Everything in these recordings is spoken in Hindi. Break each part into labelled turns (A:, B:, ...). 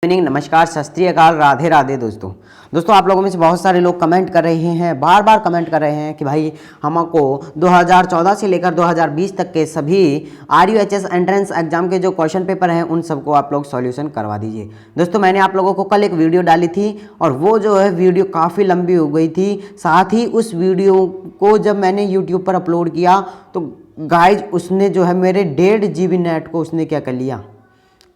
A: नमस्कार, सत श्री अकाल, राधे राधे। दोस्तों आप लोगों में से बहुत सारे लोग कमेंट कर रहे हैं, बार बार कमेंट कर रहे हैं कि भाई हमको 2014 से लेकर 2020 तक के सभी RUHS एंट्रेंस एग्जाम के जो क्वेश्चन पेपर हैं उन सबको आप लोग सॉल्यूशन करवा दीजिए। दोस्तों मैंने आप लोगों को कल एक वीडियो डाली थी और वो जो है वीडियो काफ़ी लंबी हो गई थी। साथ ही उस वीडियो को जब मैंने यूट्यूब पर अपलोड किया तो गाइज उसने जो है मेरे 1.5 GB नेट को उसने क्या कर लिया,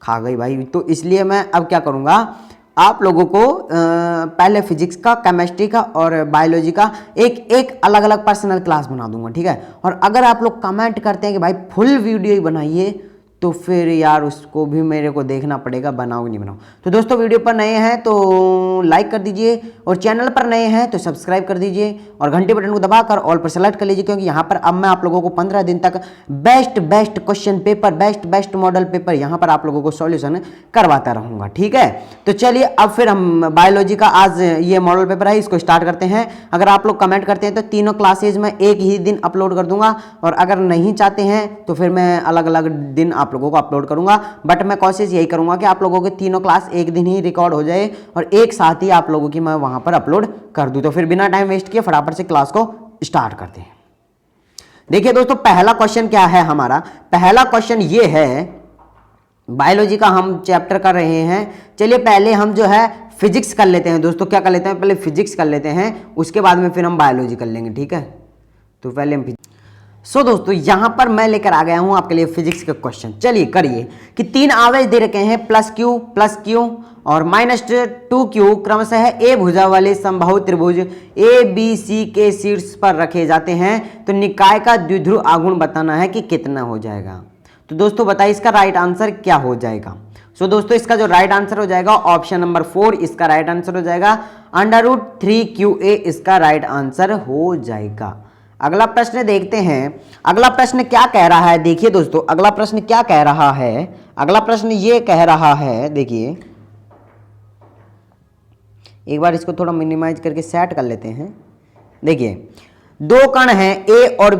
A: खा गई भाई। तो इसलिए मैं अब क्या करूँगा, आप लोगों को पहले फिजिक्स का, केमिस्ट्री का और बायोलॉजी का एक अलग अलग पर्सनल क्लास बना दूंगा, ठीक है। और अगर आप लोग कमेंट करते हैं कि भाई फुल वीडियो ही बनाइए तो फिर यार उसको भी मेरे को देखना पड़ेगा, बनाओ कि नहीं बनाओ। तो दोस्तों वीडियो पर नए हैं तो लाइक कर दीजिए और चैनल पर नए हैं तो सब्सक्राइब कर दीजिए और घंटे बटन को दबाकर ऑल पर सेलेक्ट कर लीजिए, क्योंकि यहाँ पर अब मैं आप लोगों को 15 दिन तक best question paper, best model paper यहाँ पर आप लोगों को सॉल्यूशन करवाता रहूँगा, ठीक है। तो चलिए अब फिर हम बायोलॉजी का आज ये मॉडल पेपर है, इसको स्टार्ट करते हैं। अगर आप लोग कमेंट करते हैं तो तीनों क्लासेज में एक ही दिन अपलोड कर दूंगा, और अगर नहीं चाहते हैं तो फिर मैं अलग अलग दिन आप लोगों को अपलोड करूंगा। बट मैं कोशिश यही करूंगा कि आप लोगों के तीनों क्लास एक दिन ही रिकॉर्ड हो जाए और एक साथ ही आप लोगों की मैं वहां पर अपलोड कर दूं। तो फिर बिना टाइम वेस्ट किए फटाफट से क्लास को स्टार्ट करते हैं। देखिए दोस्तों पहला क्वेश्चन क्या है हमारा, पहला क्वेश्चन ये है, बायोलॉजी का हम चैप्टर कर रहे हैं। चलिए पहले हम जो है फिजिक्स कर लेते हैं दोस्तों। क्या कर लेते हैं, पहले फिजिक्स कर लेते हैं, उसके बाद में फिर हम बायोलॉजी कर लेंगे, ठीक है। तो पहले हम सो दोस्तों यहां पर मैं लेकर आ गया हूं आपके लिए फिजिक्स का क्वेश्चन। चलिए करिए कि 3 आवेश दे रखे हैं +Q और -2Q क्रमशः ए भुजा वाले समबाहु त्रिभुज ABC के शीर्ष पर रखे जाते हैं। तो निकाय का द्विध्रुव आघूर्ण बताना है कि कितना हो जाएगा। तो दोस्तों बताइए इसका राइट आंसर क्या हो जाएगा। सो दोस्तों इसका जो राइट आंसर हो जाएगा ऑप्शन नंबर 4 इसका राइट आंसर हो जाएगा। √3QA इसका राइट आंसर हो जाएगा। अगला प्रश्न देखते हैं, अगला प्रश्न क्या कह रहा है। देखिए दोस्तों अगला प्रश्न क्या कह रहा है, अगला प्रश्न ये कह रहा है, देखिए एक बार इसको थोड़ा मिनिमाइज करके सेट कर लेते हैं। देखिए 2 कण हैं A और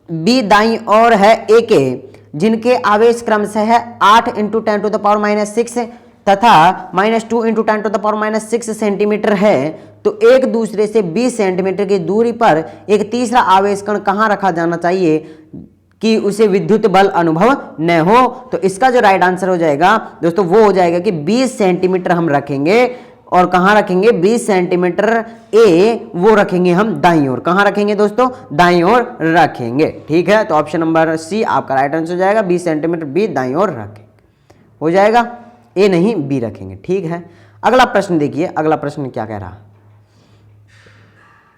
A: B दाईं ओर है A के, जिनके आवेश क्रमशः 8 × 10⁻⁶ तथा -2 × 10⁻⁶ सेंटीमीटर है। तो एक दूसरे से 20 सेंटीमीटर की दूरी पर एक तीसरा आवेश कण कहाँ रखा जाना चाहिए कि उसे विद्युत बल अनुभव न हो। तो इसका जो राइट आंसर हो जाएगा दोस्तों वो हो जाएगा कि 20 सेंटीमीटर हम रखेंगे। और कहाँ रखेंगे, 20 सेंटीमीटर A वो रखेंगे हम दाईं ओर। कहाँ रखेंगे दोस्तों, दाईं ओर रखेंगे, ठीक है। तो ऑप्शन नंबर C आपका राइट आंसर हो जाएगा, 20 सेंटीमीटर B दाईं ओर रखेंगे, हो जाएगा। A नहीं B रखेंगे, ठीक है। अगला प्रश्न देखिए, अगला प्रश्न क्या कह रहा,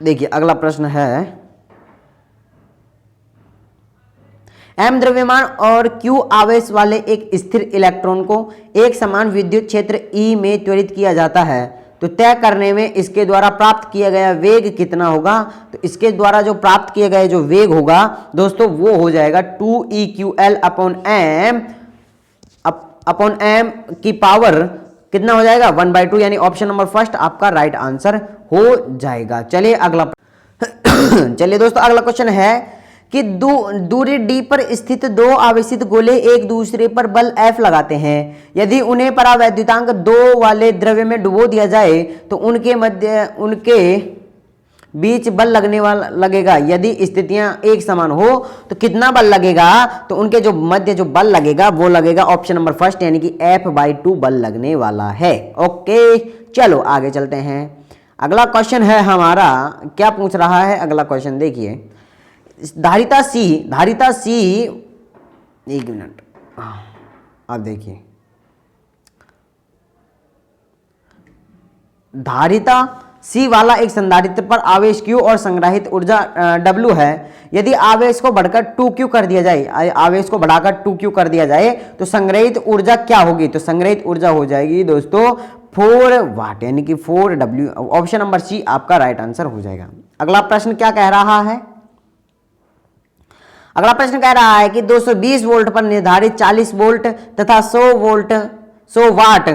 A: देखिए अगला प्रश्न है M द्रव्यमान और Q आवेश वाले एक स्थिर इलेक्ट्रॉन को एक समान विद्युत क्षेत्र E में त्वरित किया जाता है। तो तय करने में इसके द्वारा प्राप्त किया गया वेग कितना होगा। तो इसके द्वारा जो प्राप्त किया गया जो वेग होगा दोस्तों वो हो जाएगा 2eql/m अपॉन m की पावर कितना हो जाएगा 1/2, यानी ऑप्शन नंबर फर्स्ट आपका राइट आंसर हो जाएगा। चलिए अगला चलिए दोस्तों अगला क्वेश्चन है कि दूरी d पर स्थित 2 आवेशित गोले एक दूसरे पर बल F लगाते हैं। यदि उन्हें परावैद्युतांक 2 वाले द्रव्य में डुबो दिया जाए तो उनके बीच बल लगने वाला लगेगा। यदि स्थितियां एक समान हो तो कितना बल लगेगा। तो उनके जो मध्य जो बल लगेगा वो लगेगा ऑप्शन नंबर फर्स्ट, यानी कि F/2 बल लगने वाला है। ओके चलो आगे चलते हैं। अगला क्वेश्चन है हमारा, क्या पूछ रहा है अगला क्वेश्चन, देखिए धारिता C, एक मिनट, अब देखिए धारिता C वाला एक संधारित्र पर आवेश Q और संग्रहित ऊर्जा W है। यदि आवेश को बढ़कर 2Q कर दिया जाए, आवेश को बढ़ाकर 2Q कर दिया जाए तो संग्रहित ऊर्जा क्या होगी। तो संग्रहित ऊर्जा हो जाएगी दोस्तों 4 वाट, यानी कि 4W। ऑप्शन नंबर C आपका राइट आंसर हो जाएगा। अगला प्रश्न क्या कह रहा है, अगला प्रश्न कह रहा है कि 220 वोल्ट पर निर्धारित 40 वोल्ट तथा 100 वाट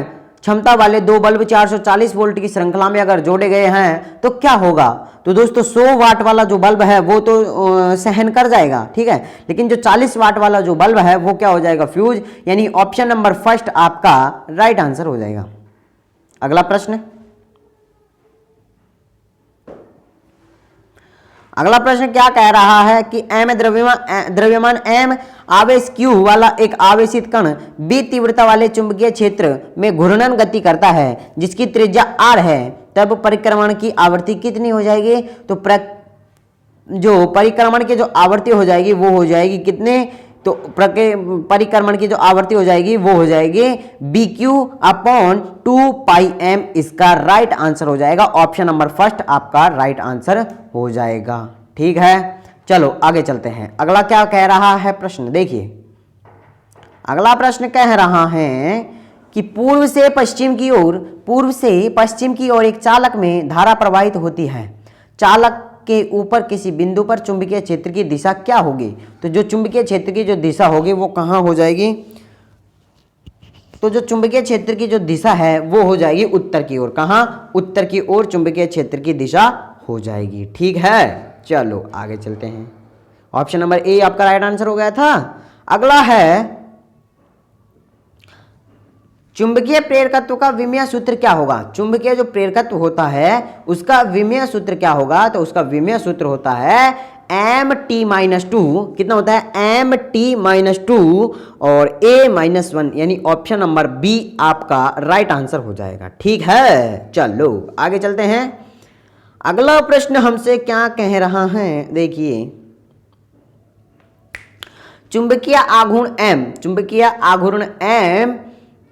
A: क्षमता वाले दो बल्ब 440 वोल्ट की श्रृंखला में अगर जोड़े गए हैं तो क्या होगा? तो दोस्तों 100 वाट वाला जो बल्ब है वो तो सहन कर जाएगा, ठीक है, लेकिन जो 40 वाट वाला जो बल्ब है वो क्या हो जाएगा? फ्यूज। यानी ऑप्शन नंबर फर्स्ट आपका राइट आंसर हो जाएगा। अगला प्रश्न, अगला प्रश्न क्या कह रहा है कि m द्रव्यमान m आवेश q वाला एक आवेशित कण b तीव्रता वाले चुंबकीय क्षेत्र में घूर्णन गति करता है जिसकी त्रिज्या r है, तब परिक्रमण की आवृत्ति कितनी हो जाएगी? तो जो परिक्रमण की जो आवृत्ति हो जाएगी वो हो जाएगी कितने? तो परिक्रमण की जो आवृत्ति हो जाएगी वो हो जाएगी BQ/2πm। इसका राइट आंसर हो जाएगा ऑप्शन नंबर फर्स्ट आपका राइट आंसर हो जाएगा। ठीक है, चलो आगे चलते हैं। अगला क्या कह रहा है प्रश्न, देखिए अगला प्रश्न कह रहा है कि पूर्व से पश्चिम की ओर एक चालक में धारा प्रवाहित होती है। चालक के ऊपर किसी बिंदु पर चुंबकीय क्षेत्र की दिशा क्या होगी? तो जो चुंबकीय क्षेत्र की जो दिशा होगी वो कहाँ हो जाएगी? तो जो चुंबकीय क्षेत्र की जो दिशा है वो हो जाएगी उत्तर की ओर। कहाँ? उत्तर की ओर चुंबकीय क्षेत्र की दिशा हो जाएगी। ठीक है, चलो आगे चलते हैं। ऑप्शन नंबर ए आपका राइट आंसर हो गया था। अगला है चुंबकीय प्रेरकत्व का विमेय सूत्र क्या होगा? चुंबकीय जो प्रेरकत्व होता है उसका विमेय सूत्र क्या होगा? तो उसका विमेय सूत्र होता है Mt-2। कितना होता है? Mt-2 और A-1, यानी ऑप्शन नंबर बी आपका राइट आंसर हो जाएगा। ठीक है, चलो आगे चलते हैं। अगला प्रश्न हमसे क्या कह रहा है, देखिए चुंबकीय आघूर्ण M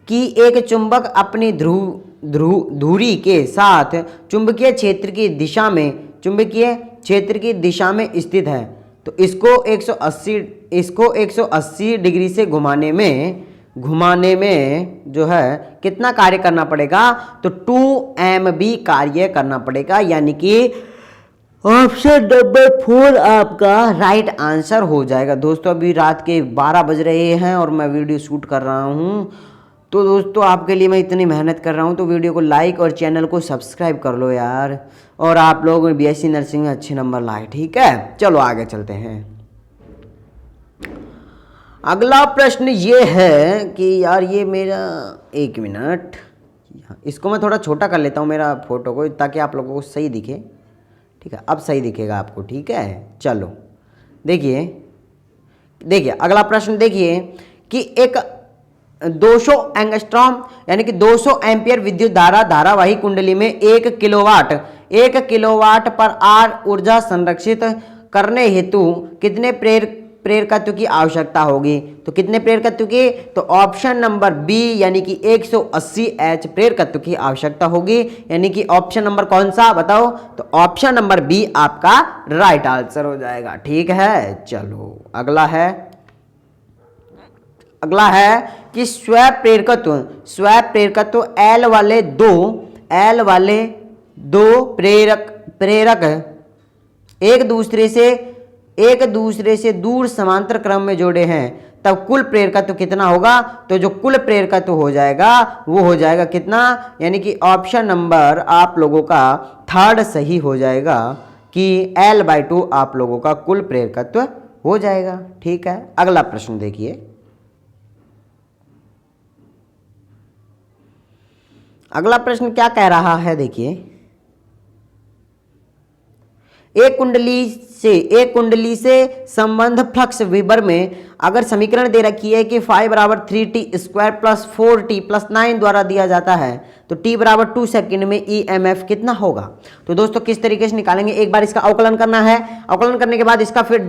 A: कि एक चुंबक अपनी धुरी के साथ चुंबकीय क्षेत्र की दिशा में स्थित है, तो इसको 180 डिग्री से घुमाने में जो है कितना कार्य करना पड़ेगा? तो 2mb कार्य करना पड़ेगा, यानी कि ऑप्शन नंबर 4 आपका राइट आंसर हो जाएगा। दोस्तों अभी रात के 12 बज रहे हैं और मैं वीडियो शूट कर रहा हूँ, तो दोस्तों आपके लिए मैं इतनी मेहनत कर रहा हूँ, तो वीडियो को लाइक और चैनल को सब्सक्राइब कर लो यार। और आप लोग बीएससी नर्सिंग में अच्छे नंबर लाए। ठीक है, चलो आगे चलते हैं। अगला प्रश्न ये है कि यार ये मेरा, एक मिनट, इसको मैं थोड़ा छोटा कर लेता हूँ मेरा फोटो को, ताकि आप लोगों को सही दिखे। ठीक है, अब सही दिखेगा आपको। ठीक है, चलो देखिए अगला प्रश्न देखिए कि एक 200 एंगस्ट्रॉम यानी कि 200 एम्पियर विद्युत धारावाही कुंडली में 1 किलोवाट पर आर ऊर्जा संरक्षित करने हेतु कितने प्रेरकत्व की आवश्यकता होगी? तो कितने प्रेरकत्व की? तो ऑप्शन नंबर बी यानी कि 180 एच प्रेरकत्व की आवश्यकता होगी। यानी कि ऑप्शन नंबर कौन सा बताओ? तो ऑप्शन नंबर बी आपका राइट आंसर हो जाएगा। ठीक है, चलो अगला है कि स्वप्रेरकत्व L वाले दो प्रेरक एक दूसरे से दूर समांतर क्रम में जोड़े हैं, तब कुल प्रेरकत्व कितना होगा? तो जो कुल प्रेरकत्व हो जाएगा वो हो जाएगा कितना? यानी कि ऑप्शन नंबर आप लोगों का थर्ड सही हो जाएगा कि L/2 आप लोगों का कुल प्रेरकत्व हो जाएगा। ठीक है, अगला प्रश्न देखिए। अगला प्रश्न क्या कह रहा है, देखिए एक कुंडली से संबंध फ्लक्स वीबर में अगर समीकरण दे रखी है कि phi बराबर 3t² + 4t + 9 द्वारा दिया जाता है, तो t बराबर 2 सेकंड में EMF कितना होगा? तो दोस्तों किस तरीके से निकालेंगे? एक बार इसका अवकलन करना है, अवकलन करने के बाद इसका फिर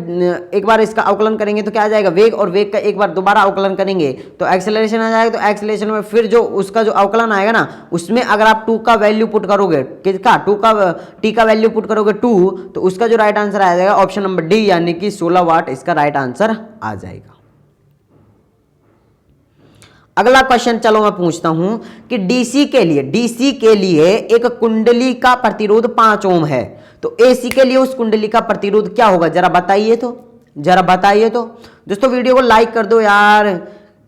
A: एक बार इसका अवकलन करेंगे तो क्या आ जाएगा? वेग, और वेग का एक बार दोबारा अवकलन करेंगे तो एक्सेलरेशन आ जाएगा। तो एक्सेलरेशन में फिर जो उसका जो अवकलन आएगा ना, उसमें अगर आप 2 का वैल्यू पुट करोगे, किसका? t का वैल्यू पुट करोगे 2, तो उसका जो राइट आंसर आ जाएगा ऑप्शन नंबर डी यानी कि 16 वाट इसका राइट आंसर आ जाएगा। अगला क्वेश्चन चलो मैं पूछता हूं कि डीसी के लिए एक कुंडली का प्रतिरोध 5 ओम है, तो एसी के लिए उस कुंडली का प्रतिरोध क्या होगा? जरा बताइए तो दोस्तों वीडियो को लाइक कर दो यार,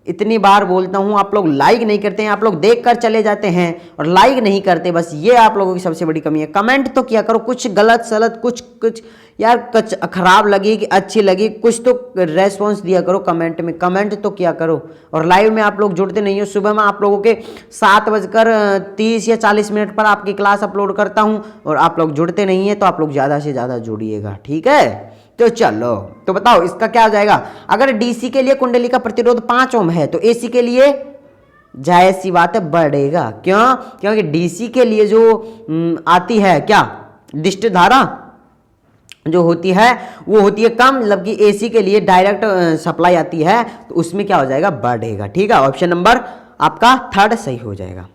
A: इतनी बार बोलता हूं, आप लोग लाइक नहीं करते हैं, आप लोग देख कर चले जाते हैं और लाइक नहीं करते। बस ये आप लोगों की सबसे बड़ी कमी है। कमेंट तो किया करो, कुछ गलत सलत कुछ यार, कुछ खराब लगी कि अच्छी लगी, कुछ तो रेस्पॉन्स दिया करो कमेंट में, कमेंट तो किया करो। और लाइव में आप लोग जुड़ते नहीं हो। सुबह में आप लोगों के 7:30 या 40 मिनट पर आपकी क्लास अपलोड करता हूं और आप लोग जुड़ते नहीं है, तो आप लोग ज़्यादा से ज़्यादा जुड़िएगा, ठीक है। तो चलो, तो बताओ इसका क्या हो जाएगा। अगर डीसी के लिए कुंडली का प्रतिरोध 5 ओम है तो एसी के लिए जायज सी बात है बढ़ेगा। क्यों? क्योंकि डीसी के लिए जो आती है क्या, डिस्ट धारा जो होती है वो होती है कम, जबकि एसी के लिए डायरेक्ट सप्लाई आती है, तो उसमें क्या हो जाएगा, बढ़ेगा। ठीक है, ऑप्शन नंबर आपका 3 सही हो जाएगा।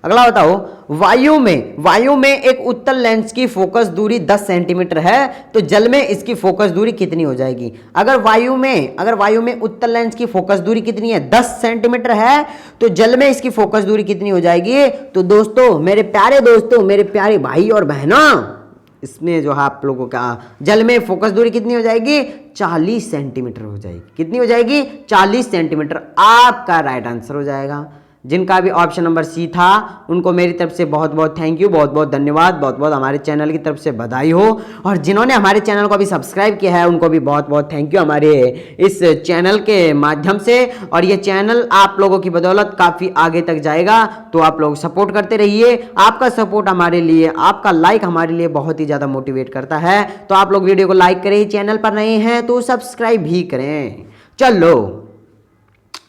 A: अगला बताओ, वायु में एक उत्तल लेंस की फोकस दूरी 10 सेंटीमीटर है, तो जल में इसकी फोकस दूरी कितनी हो जाएगी। अगर वायु में उत्तल लेंस की फोकस दूरी कितनी है, 10 सेंटीमीटर है, तो जल में इसकी फोकस दूरी कितनी हो जाएगी। तो दोस्तों, मेरे प्यारे भाई और बहनों, इसमें जो है आप लोगों का जल में फोकस दूरी कितनी हो जाएगी, 40 सेंटीमीटर हो जाएगी। कितनी हो जाएगी, 40 सेंटीमीटर। आपका राइट आंसर हो जाएगा। जिनका भी ऑप्शन नंबर सी था उनको मेरी तरफ से बहुत बहुत थैंक यू, बहुत बहुत धन्यवाद, बहुत बहुत हमारे चैनल की तरफ से बधाई हो। और जिन्होंने हमारे चैनल को अभी सब्सक्राइब किया है उनको भी बहुत बहुत थैंक यू हमारे इस चैनल के माध्यम से। और ये चैनल आप लोगों की बदौलत काफ़ी आगे तक जाएगा, तो आप लोग सपोर्ट करते रहिए। आपका सपोर्ट हमारे लिए, आपका लाइक हमारे लिए बहुत ही ज़्यादा मोटिवेट करता है। तो आप लोग वीडियो को लाइक करें, चैनल पर नए हैं तो सब्सक्राइब भी करें। चलो,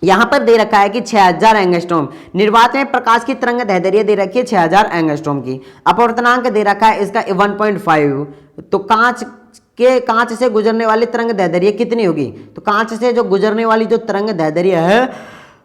A: यहां पर दे रखा है कि 6000 एंगस्ट्रॉम निर्वात में प्रकाश की तरंग दैर्ध्य दे रखी है 6000 एंगस्ट्रॉम की। अपवर्तनांक दे रखा है इसका 1.5। तो कांच से गुजरने वाली तरंग दैर्ध्य कितनी होगी। तो कांच से जो गुजरने वाली जो तरंग दैर्ध्य है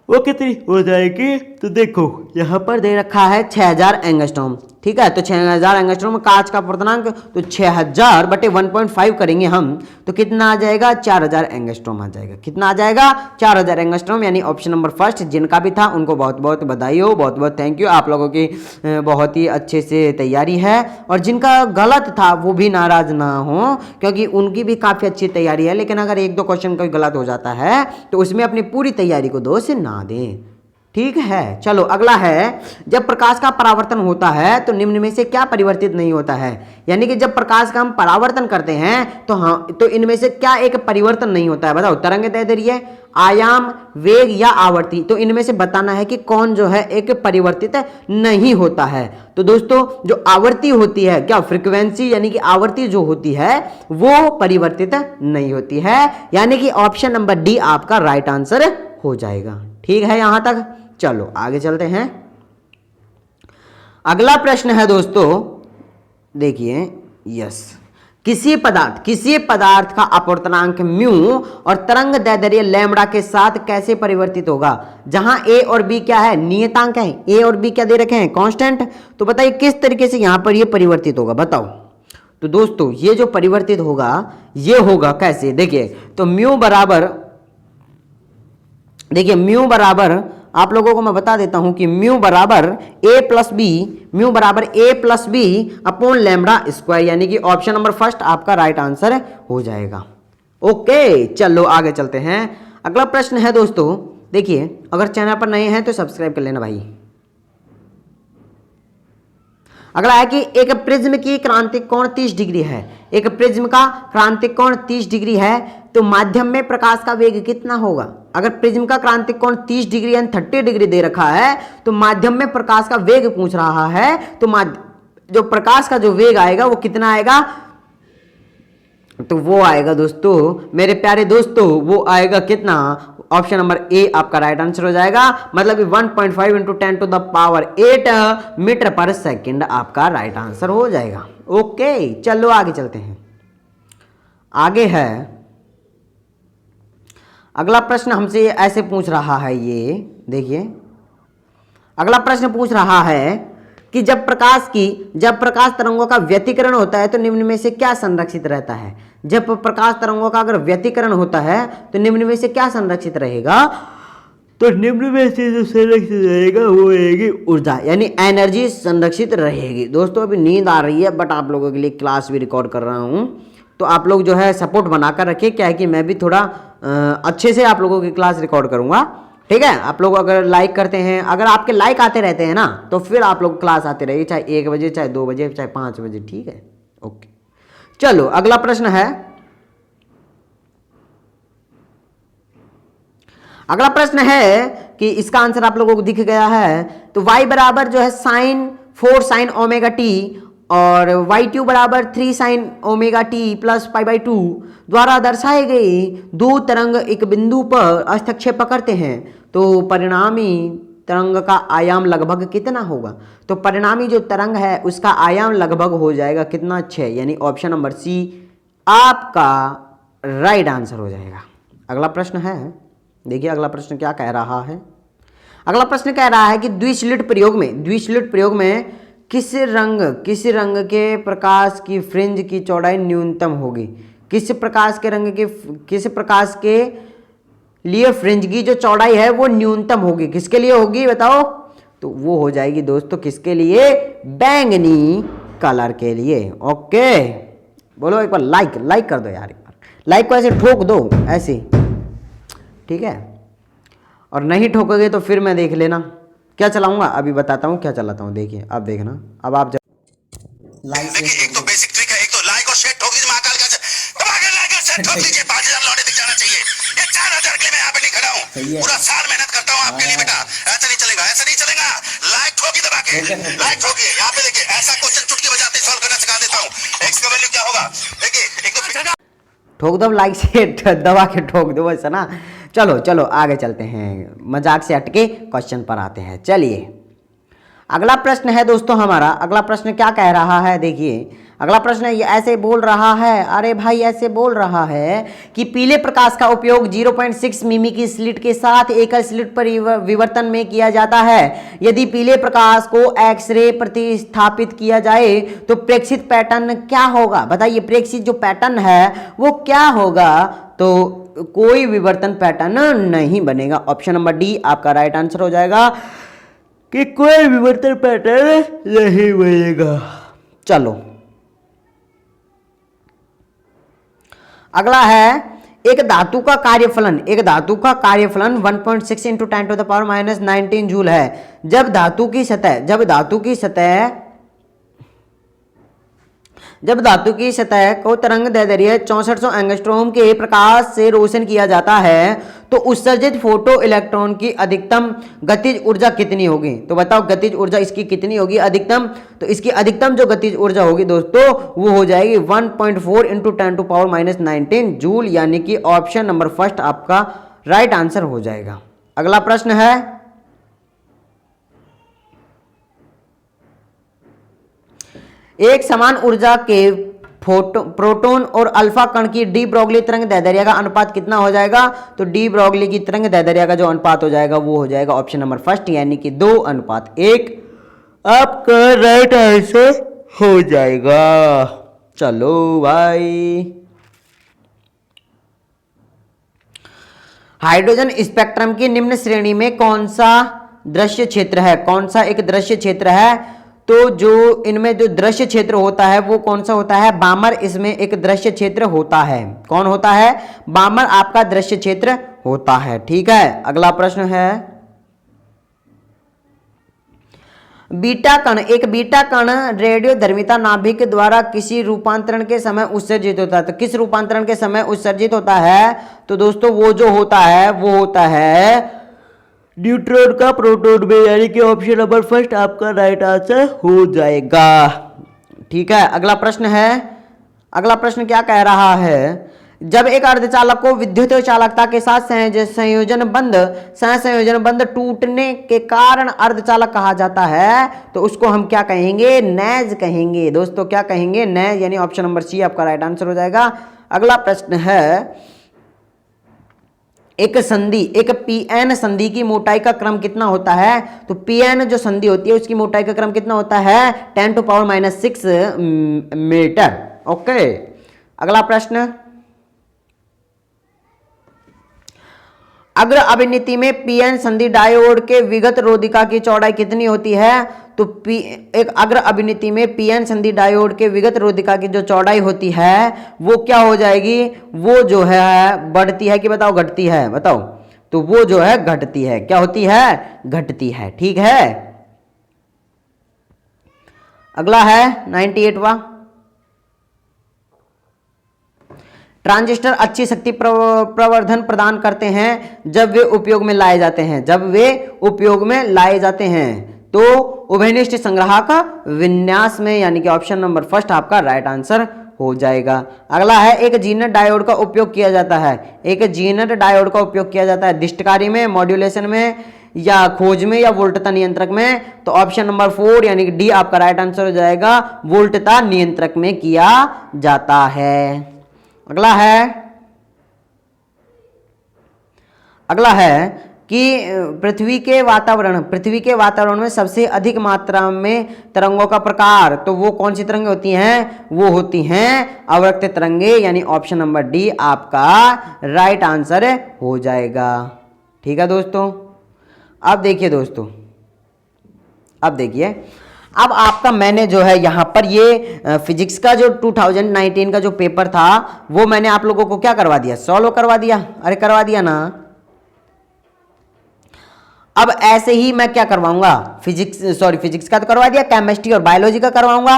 A: वो कितनी हो जाएगी। तो देखो यहां पर दे रखा है 6000 एंगस्ट्रॉम। ठीक है, तो 6000 एंगस्ट्रॉम कांच का अपवर्तनांक, तो 6000 बटे 1.5 करेंगे हम, तो कितना आ जाएगा, 4000 एंगस्ट्रॉम आ जाएगा। कितना आ जाएगा, 4000 एंगस्ट्रॉम। यानी ऑप्शन नंबर फर्स्ट जिनका भी था उनको बहुत बहुत बधाई हो, बहुत बहुत थैंक यू। आप लोगों की बहुत ही अच्छे से तैयारी है। और जिनका गलत था वो भी नाराज ना हो, क्योंकि उनकी भी काफ़ी अच्छी तैयारी है। लेकिन अगर 1-2 क्वेश्चन कोई गलत हो जाता है तो उसमें अपनी पूरी तैयारी को दोष ना दें। ठीक है, चलो अगला है, जब प्रकाश का परावर्तन होता है तो निम्न में से क्या परिवर्तित नहीं होता है। यानी कि जब प्रकाश का हम परावर्तन करते हैं तो इनमें से क्या एक परिवर्तन नहीं होता है। बताओ, तरंग दैर्ध्य, आयाम, वेग या आवर्ती। तो इनमें से बताना है कि कौन जो है एक परिवर्तित नहीं होता है। तो दोस्तों, जो आवर्ती होती है क्या, फ्रीक्वेंसी यानी कि आवर्ती जो होती है वो परिवर्तित नहीं होती है। यानी कि ऑप्शन नंबर डी आपका राइट आंसर हो जाएगा। ठीक है यहां तक। चलो आगे चलते हैं। अगला प्रश्न है दोस्तों, देखिए, यस, किसी पदार्थ का अपवर्तनांक म्यू और तरंग दैर्ध्य लैम्बडा के साथ कैसे परिवर्तित होगा। जहां ए और बी क्या है, नियतांक है। ए और बी क्या दे रखे हैं, कांस्टेंट। तो बताइए किस तरीके से यहां पर ये परिवर्तित होगा, बताओ। तो दोस्तों, ये जो परिवर्तित होगा ये होगा कैसे, देखिए, तो म्यू बराबर, देखिए म्यू बराबर, आप लोगों को मैं बता देता हूं कि म्यू बराबर A plus B upon lambda square. यानी कि ऑप्शन नंबर फर्स्ट आपका राइट आंसर हो जाएगा। ओके, चलो आगे चलते हैं। अगला प्रश्न है दोस्तों, देखिए, अगर चैनल पर नए हैं तो सब्सक्राइब कर लेना भाई। अगला है कि एक प्रिज्म की क्रांतिक कोण 30 डिग्री है। एक प्रिज्म का क्रांतिक कोण 30 डिग्री है, तो माध्यम में प्रकाश का वेग कितना होगा। अगर प्रिज्म का क्रांतिक कोण 30 डिग्री यानी 30 डिग्री दे रखा है, तो माध्यम में प्रकाश का वेग पूछ रहा है, तो जो प्रकाश का जो वेग आएगा वो कितना आएगा, तो वो आएगा दोस्तों, मेरे प्यारे दोस्तों, वो आएगा कितना, ऑप्शन नंबर ए आपका राइट आंसर हो जाएगा। मतलब 1.5 × 10⁸ मीटर पर सेकंड आपका राइट आंसर हो जाएगा। ओके, चलो आगे चलते हैं। आगे है अगला प्रश्न, हमसे ऐसे पूछ रहा है, ये देखिए, अगला प्रश्न पूछ रहा है कि जब प्रकाश तरंगों का व्यतिकरण होता है तो निम्न में से क्या संरक्षित रहता है। जब प्रकाश तरंगों का अगर व्यतिकरण होता है तो निम्न में से क्या संरक्षित रहेगा। तो निम्न में से जो संरक्षित रहेगा वो रहेगी ऊर्जा, यानी एनर्जी संरक्षित रहेगी। दोस्तों, अभी नींद आ रही है, बट आप लोगों के लिए क्लास भी रिकॉर्ड कर रहा हूँ, तो आप लोग जो है सपोर्ट बनाकर रखिए। क्या है कि मैं भी थोड़ा अच्छे से आप लोगों की क्लास रिकॉर्ड करूंगा। ठीक है, आप लोग अगर लाइक करते हैं, अगर आपके लाइक आते रहते हैं ना, तो फिर आप लोग क्लास आते रहिए, चाहे 1 बजे, चाहे 2 बजे, चाहे 5 बजे। ठीक है, ओके। चलो अगला प्रश्न है, अगला प्रश्न है कि इसका आंसर आप लोगों को दिख गया है। तो y बराबर जो है साइन 4 साइन ओमेगा टी और y2 बराबर 3 साइन ओमेगा टी प्लस π/2 द्वारा दर्शाए गए दो तरंग एक बिंदु पर हस्तक्षेप करते हैं, तो परिणामी तरंग का आयाम लगभग कितना होगा? तो परिणामी जो तरंग है उसका आयाम लगभग हो जाएगा कितना? 6, यानी ऑप्शन नंबर सी आपका राइट आंसर हो जाएगा। अगला प्रश्न है, देखिए अगला प्रश्न क्या कह रहा है। अगला प्रश्न कह रहा है कि द्विस्लिट प्रयोग में किस रंग के प्रकाश की फ्रिंज की चौड़ाई न्यूनतम होगी? किस प्रकाश के लिए फ्रिंज की जो चौड़ाई है वो न्यूनतम होगी? किसके लिए होगी बताओ? तो वो हो जाएगी दोस्तों किसके लिए? बैंगनी कलर के लिए। ओके, बोलो एक बार लाइक कर दो यार, एक बार लाइक को ऐसे ठोक दो ऐसे, ठीक है। और नहीं ठोकोगे तो फिर मैं देख लेना क्या चलाऊंगा, अभी बताता हूँ क्या चलाता हूँ। देखिए अब देखना, अब आप
B: लाइक देखिए, एक तो बेसिक ट्रिक है, एक तो लाइक और शेयर ठोक दीजिए, महाकाल का दबा के लाइक और शेयर ठोक दीजिए, 5000 लौटे दिख जाना चाहिए। ये 4000 के लिए मैं यहाँ पे नहीं खड़ा हूँ, पूरा साल मेहनत करता हूँ आपके लिए बेटा। ऐसा नहीं चलेगा, ऐसा नहीं चलेगा। लाइक ठोकी दबा के, लाइक ठोकिए। यहाँ पे देखिए ऐसा क्वेश्चन चुटकी बजाते सॉल्व करना सिखा देता हूँ। एक्स का वैल्यू क्या होगा देखिए, एक तो
A: ठोक दो, लाइक से दबा के ठोक दो वैसा ना। चलो आगे चलते हैं, मजाक से हटके क्वेश्चन पर आते हैं। चलिए अगला प्रश्न है दोस्तों हमारा। अगला प्रश्न क्या कह रहा है, देखिए अगला प्रश्न ये ऐसे बोल रहा है, अरे भाई ऐसे बोल रहा है कि पीले प्रकाश का उपयोग 0.6 मिमी की स्लिट के साथ एकल स्लिट पर विवर्तन में किया जाता है। यदि पीले प्रकाश को एक्सरे प्रतिस्थापित किया जाए तो प्रेक्षित पैटर्न क्या होगा? बताइए प्रेक्षित जो पैटर्न है वो क्या होगा? तो कोई विवर्तन पैटर्न नहीं बनेगा। ऑप्शन नंबर डी आपका राइट आंसर हो जाएगा कि कोई विवर्तन पैटर्न नहीं बनेगा। चलो अगला है, एक धातु का कार्यफलन 1.6 इंटू 10⁻⁻19 जूल है। जब धातु की सतह को तरंग दैर्ध्य 6400 एंगस्ट्रॉम के प्रकाश से रोशन किया जाता है तो उत्सर्जित फोटो इलेक्ट्रॉन की अधिकतम गतिज ऊर्जा कितनी होगी? तो बताओ गतिज ऊर्जा इसकी कितनी होगी अधिकतम? तो इसकी अधिकतम जो गतिज ऊर्जा होगी दोस्तों वो हो जाएगी 1.4 इंटू 10⁻⁻19 जूल, यानी कि ऑप्शन नंबर फर्स्ट आपका राइट आंसर हो जाएगा। अगला प्रश्न है, एक समान ऊर्जा के प्रोटॉन और अल्फा कण की डी ब्रोगली तरंग दैर्ध्य का अनुपात कितना हो जाएगा? तो डी ब्रोगली की तरंग दैर्ध्य का जो अनुपात हो जाएगा वो हो जाएगा ऑप्शन नंबर फर्स्ट, यानी कि 2:1 आपका राइट आंसर हो जाएगा। चलो भाई, हाइड्रोजन स्पेक्ट्रम की निम्न श्रेणी में कौन सा दृश्य क्षेत्र है? कौन सा एक दृश्य क्षेत्र है? तो जो इनमें जो दृश्य क्षेत्र होता है वो कौन सा होता है? बामर इसमें एक दृश्य क्षेत्र होता है। कौन होता है? बामर आपका दृश्य क्षेत्र होता है। ठीक है, अगला प्रश्न है, एक बीटा कण रेडियोधर्मिता नाभिक द्वारा किसी रूपांतरण के समय उत्सर्जित होता है। तो किस रूपांतरण के समय उत्सर्जित होता है? तो दोस्तों वो जो होता है वो होता है न्यूट्रॉन का प्रोटॉन में, यानी कि ऑप्शन नंबर फर्स्ट आपका राइट आंसर हो जाएगा। ठीक है, अगला प्रश्न है, अगला प्रश्न क्या कह रहा है, जब एक अर्धचालक को विद्युत चालकता के साथ सहसंयोजन बंध टूटने के कारण अर्धचालक कहा जाता है तो उसको हम क्या कहेंगे? नैज कहेंगे। दोस्तों क्या कहेंगे? नैज, यानी ऑप्शन नंबर सी आपका राइट आंसर हो जाएगा। अगला प्रश्न है, एक पीएन संधि की मोटाई का क्रम कितना होता है? तो पीएन जो संधि होती है उसकी मोटाई का क्रम कितना होता है? 10⁻⁻6 मीटर। ओके, अगला प्रश्न, अग्र अभिनीति में पीएन संधि डायोड के विगत रोधिका की चौड़ाई कितनी होती है? तो एक अग्र अभिनीति में पीएन संधि डायोड के विगत रोधिका की जो चौड़ाई होती है वो क्या हो जाएगी? वो जो है बढ़ती है कि बताओ घटती है? बताओ। तो वो जो है घटती है। क्या होती है? घटती है। ठीक है। अगला है 98वां। ट्रांजिस्टर अच्छी शक्ति प्रवर्धन प्रदान करते हैं जब वे उपयोग में लाए जाते हैं। जब वे उपयोग में लाए जाते हैं तो उभयनिष्ठ संग्राहक विन्यास में, यानी कि ऑप्शन नंबर फर्स्ट आपका राइट आंसर हो जाएगा। अगला है एक जीनर डायोड का उपयोग किया जाता है। एक जीनर डायोड का उपयोग किया जाता है दिष्टकारी में, मॉड्यूलेशन में, या खोज में, या वोल्टता नियंत्रक में। तो ऑप्शन नंबर 4 यानी कि डी आपका राइट आंसर हो जाएगा। वोल्टता नियंत्रक में किया जाता है। अगला है कि पृथ्वी के वातावरण में सबसे अधिक मात्रा में तरंगों का प्रकार, तो वो कौन सी तरंगें होती हैं? वो होती हैं अवरक्त तरंगे, यानी ऑप्शन नंबर डी आपका राइट आंसर हो जाएगा। ठीक है दोस्तों। अब देखिए दोस्तों, अब आपका मैंने जो है यहाँ पर ये फिजिक्स का जो 2019 का जो पेपर था वो मैंने आप लोगों को क्या करवा दिया? सॉल्व करवा दिया। अरे करवा दिया ना। अब ऐसे ही मैं क्या करवाऊंगा? फिजिक्स का तो करवा दिया, केमिस्ट्री और बायोलॉजी का करवाऊंगा।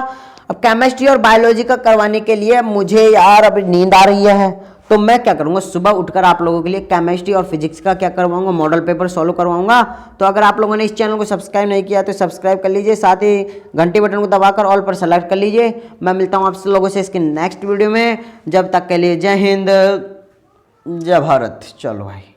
A: अब केमिस्ट्री और बायोलॉजी का करवाने के लिए मुझे यार अब नींद आ रही है, तो मैं क्या करूंगा? सुबह उठकर आप लोगों के लिए केमिस्ट्री और फिजिक्स का क्या करवाऊंगा? मॉडल पेपर सॉल्व करवाऊंगा। तो अगर आप लोगों ने इस चैनल को सब्सक्राइब नहीं किया तो सब्सक्राइब कर लीजिए, साथ ही घंटी बटन को दबाकर ऑल पर सेलेक्ट कर लीजिए। मैं मिलता हूं आप लोगों से इसके नेक्स्ट वीडियो में। जब तक के लिए जय हिंद, जय भारत। चलो भाई।